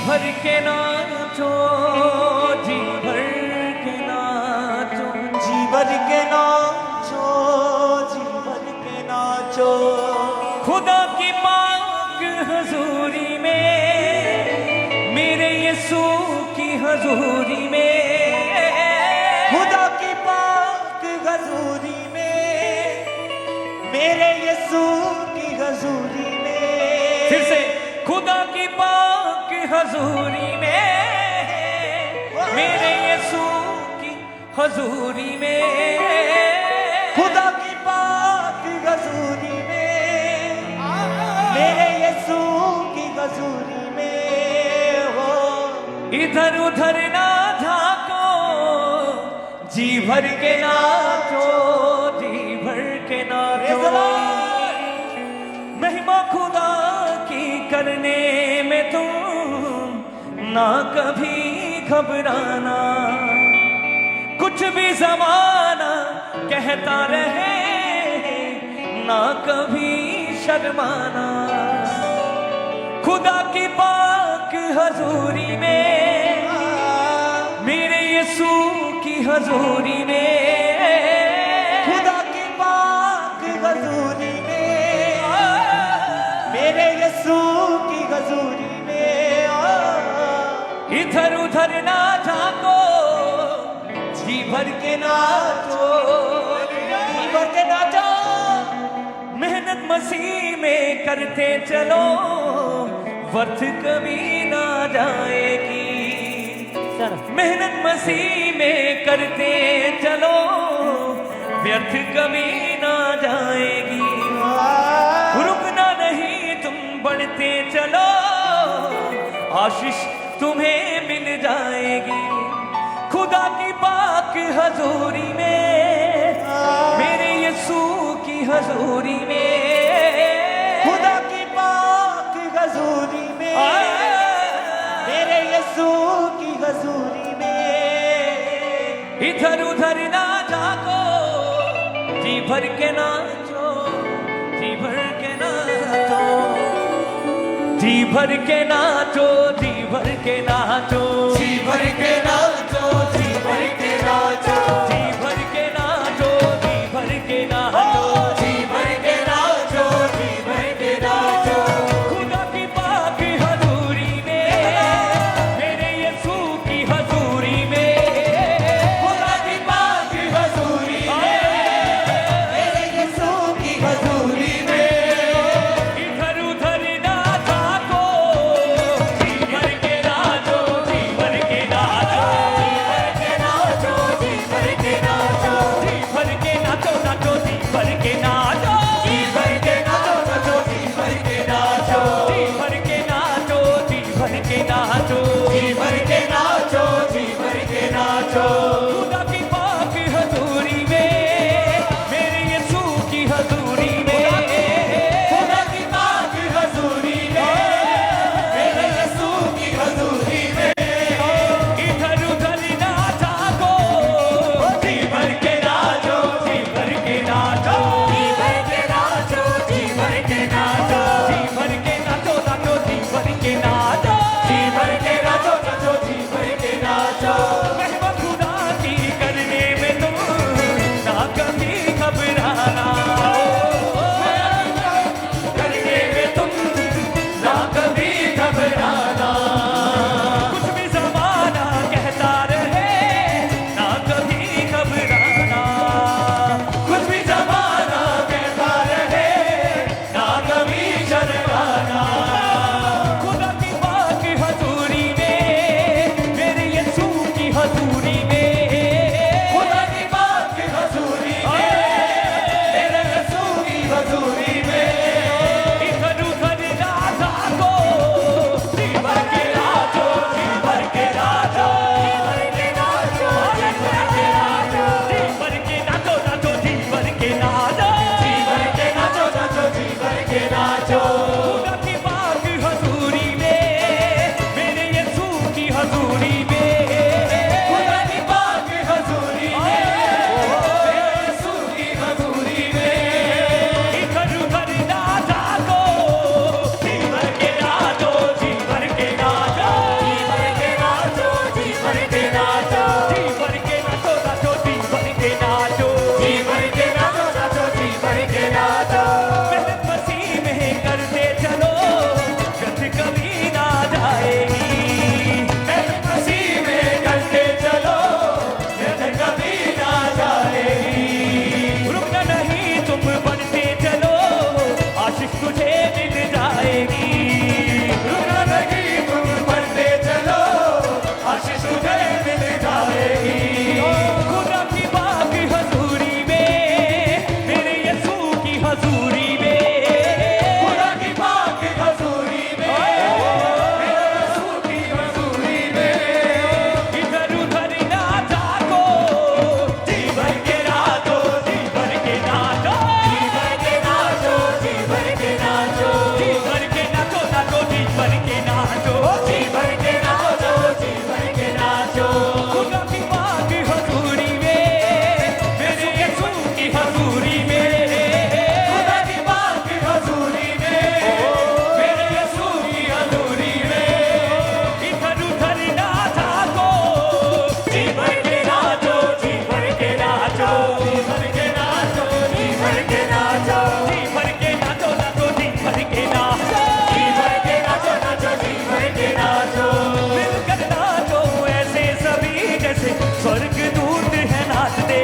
भर के नाचो, जी भर के नाचो, जी भर के नाचो, जी भर के नाचो। खुदा की पाक हजूरी में, मेरे यीशु की हजूरी में, खुदा की पाक हजूरी में, मेरे यीशु की हजूरी में। फिर से, खुदा की पाक हजूरी में, मेरे यीशु की हजूरी में, खुदा की पाक हजूरी में, मेरे यीशु की हजूरी में हो। इधर उधर ना झाको, जी भर के नाचो, जी भर के नाचो। महिमा खुदा की करने में तुम ना कभी घबराना, कुछ भी जमाना कहता रहे ना कभी शर्माना। खुदा की पाक हजूरी में, मेरे यीशु की हजूरी में, खुदा की पाक हजूरी में, मेरे यीशु की हजूरी में। इधर उधर ना झाको, जी भर के नाचो, जी भर के नाचो। मेहनत मसीह में करते चलो, व्यर्थ कभी ना जाएगी। मेहनत मसीह में करते चलो, व्यर्थ कभी ना जाएगी। रुकना नहीं, तुम बढ़ते चलो, आशीष तुम्हें मिल जाएगी। खुदा की पाक हजूरी में, मेरे यीशु की हजूरी में, खुदा की पाक हजूरी में, मेरे यीशु की हजूरी में। इधर उधर ना जाको, जी भर के नाचो, जी भर के नाचो, जी भर के नाचो, जी भर के नाचो, जी भर के नाचो, जी भर के नाचो, जी भर के नाचो, जी भर के नाचो, जी भर के नाचो, जी भर के नाचो। खुदा की पाक हजूरी में, मेरे यीशु की हजूरी में, खुदा की पाक हजूरी में, मेरे यीशु की हजूरी में। इधर उधर ना झाको, जी भर के नाचो, जी भर के नाचो, जी भर के नाचो, जी भर के भर के नाचो, जी भर के नाचो, जी भर के नाचो। खुदा की माँ की हजूरी में, मेरे यीशु की हजूरी में, खुदा की माँ की हजूरी में, मेरे यीशु की हजूरी में, इधर उधर ना झाको, जी भर के नाचो, जी भर के नाचो, जी भर के नाचो, जी भर के नाचो, जी भर के नाचो नाचो, जी भर के नाचो, जी भर के नाचो, नाचो, जी भर के नाचो। मिलकर नाचो ऐसे सभी जैसे स्वर्ग दूत है नाचते,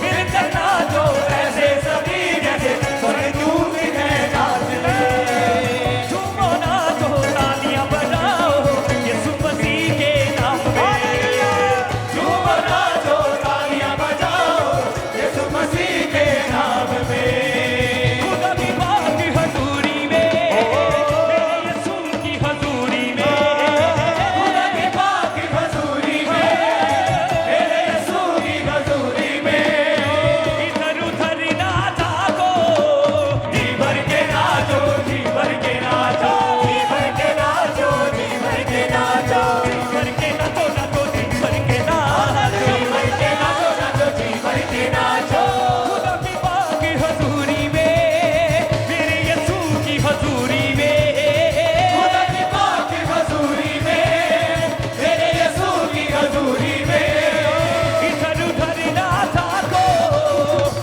मिलकर नाचो ऐसे सभी जैसे स्वर्गदूत है नाचते। झूमो नाचो तालियां बजाओ यीशु मसीह के नाम में, झूमो नाचो, तालियां बजाओ, यीशु मसीह के नाम में। खुदा की माँ की हजूरी में, मेरे यीशु की हजूरी में, खुदा की माँ की हजूरी में, मेरे यीशु की हजूरी में। इधर उधर ना झाको, जी भर के नाचो, जी भर के नाचो, जी भर के नाचो, जी भर के नाचो, जी भर के नाचो नाचो, जी भर के नाचो, जी भर के नाचो, नाचो, जी भर के नाचो। खुदा की माँ की हजूरी में, मेरे यीशु की हजूरी में, खुदा की माँ की हजूरी में, मेरे यीशु की हजूरी में। इधर उधर ना झाको,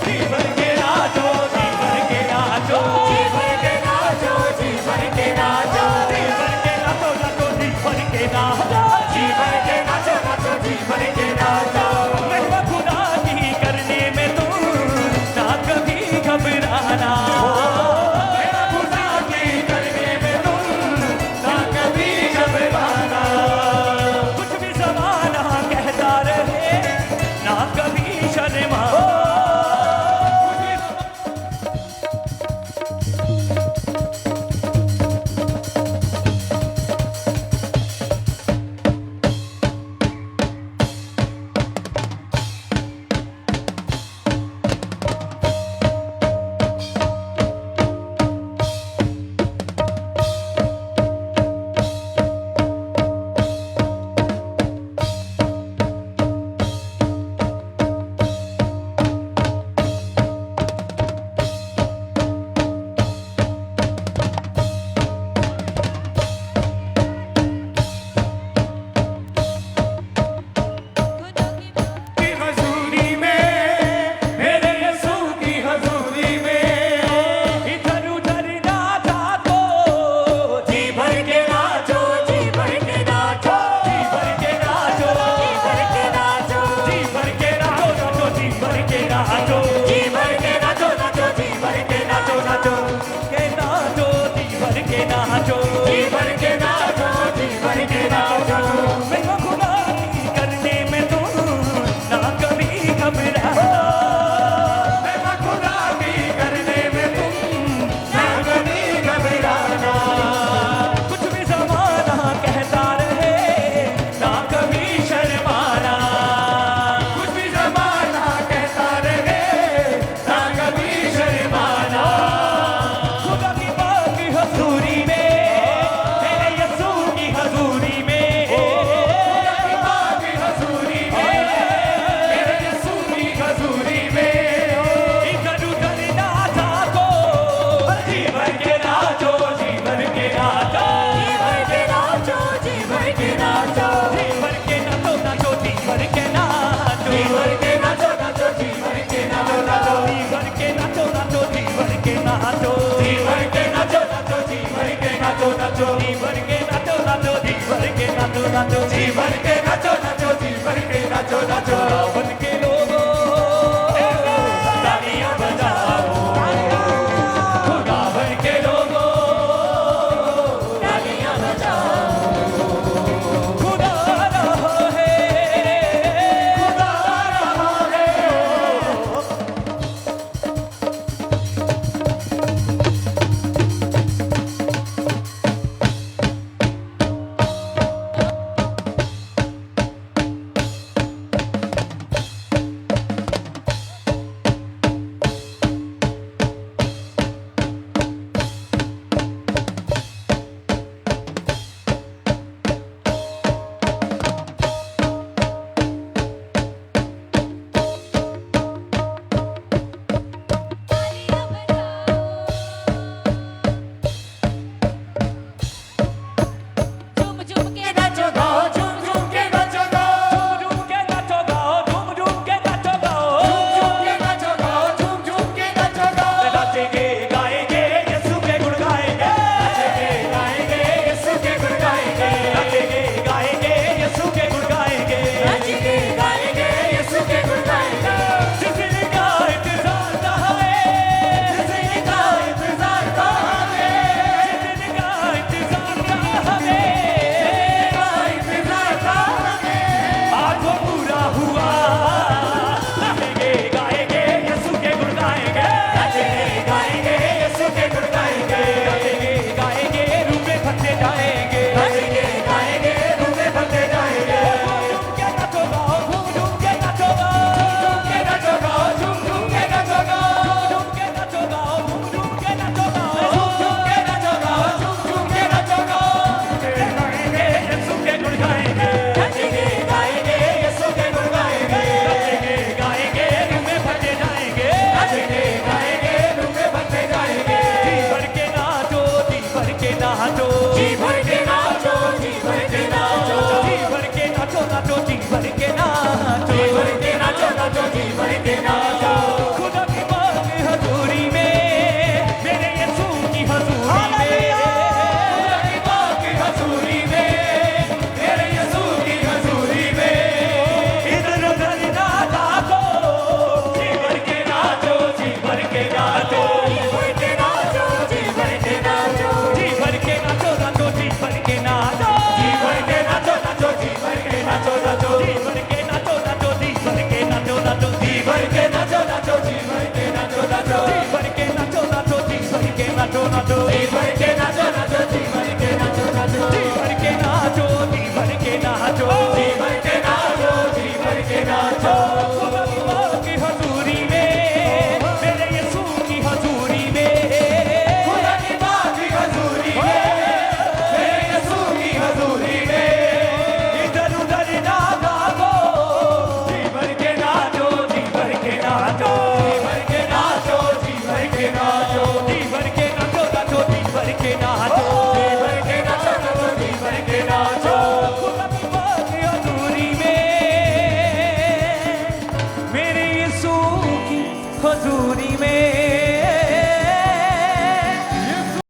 जी भर के नाचो, जी भर के नाचो, जी भर के नाचो, जी भर के नाचो, जी भर के नाचो नाचो, जी भर के नाचो, जी भर के नाचो, नाचो, जी भर के नाचो। महिमा खुदा की करने में तुम ना कभी घबराना, मेरा खुदा की करने में तुम ना कभी घबराना। कुछ भी जमाना कहता रहे ना कभी शर्मा, की हजूरी में, मेरे यीशु की हजूरी में। इधर उधर ना झाको, जी भर के नाचो, जी भर के नाचो, जी भर के नाचो, जी भर के नाचो, जी भर के नाचो नाचो, जी भर के नाचो, जी भर के नाचो, नाचो, जी भर के नाचो, नाचो, के नाचो, जी भर के नाचो, जी भर के नाचो, जी भर के नाचो। महिमा खुदा की करने में तुम ना कभी घबराना, मेरा खुदा की करने में तुम ना कभी घबराना। कुछ भी जमाना कहता रहे ना कभी शर्माना, कुछ भी ज़माना कहता रहे, ना कभी शर्माना। खुदा की माँ की हजूरी में, मेरे यीशु की हजूरी में, खुदा की माँ की हजूरी में, मेरे यीशु की हजूरी में। इधर उधर ना झाको, जी भर के नाचो, जी भर के नाचो, जी भर के नाचो, जी भर के नाचो, जी भर के नाचो नाचो, जी भर के नाचो, जी भर के नाचो, नाचो, जी भर के नाचो, नाचो, जी भर के नाचो नाचो, जी भर के नाचो, जी भर के नाचो, नाचो, जी भर के नाचो, नाचो, जी भर के नाचो नाचो, जी भर के नाचो नाचो, जी भर के नाचो, नाचो, जी भर के नाचो, नाचो। बन के लोगों तालियां बजाओ, खुदा भर के लोगों, तालियां बजाओ। खुदा रहा है, खुदा रहा है। नाचो जी भर के